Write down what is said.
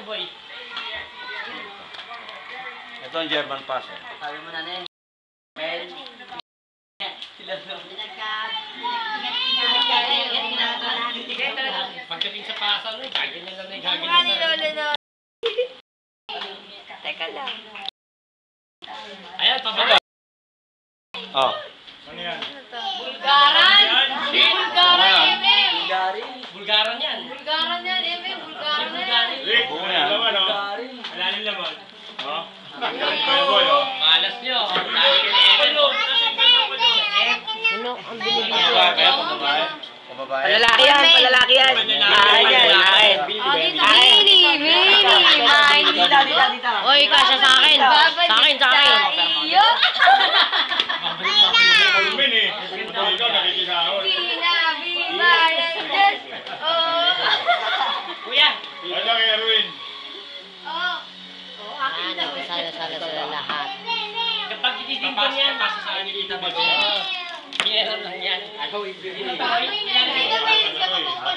boy. Ito ang German pass. Sabi mo na eh. Well, Pagdating sa pasa, gagawin na lang na gagawin na. Teka lang. Ayan, pababa. Oh. Ano yan? Bulgaran! Bulgaran, Eme! Bulgari. Bulgaran yan. Bulgaran yan, Eme! Bulgaran na yan! Rick, Oo ano yan. laman, oh? Bulgari. Wala nang laman. Oh? Kaya boy, oh. Malas nyo. Dahil kailangan. Ano? Ang bilis Ano ba? Kaya pagbabae? Pagbabae? Palalaki yan, palalaki yan. Ayan, ayan. Oh, dito, mini! Mini! Dito, dito, dito. Oy, kasya sa akin! Sa akin, sa akin! Iyo! Alvin eh. Ikaw nakikisahod. Bina! Viva! Landes! Oh! Kuya. Ano kay Erwin? Oh! Oh, akin daw. Sala-sala sila lahat. Kapag ititipan yan, pasa sa akin kita ba? Meron lang yan. Ito, may ka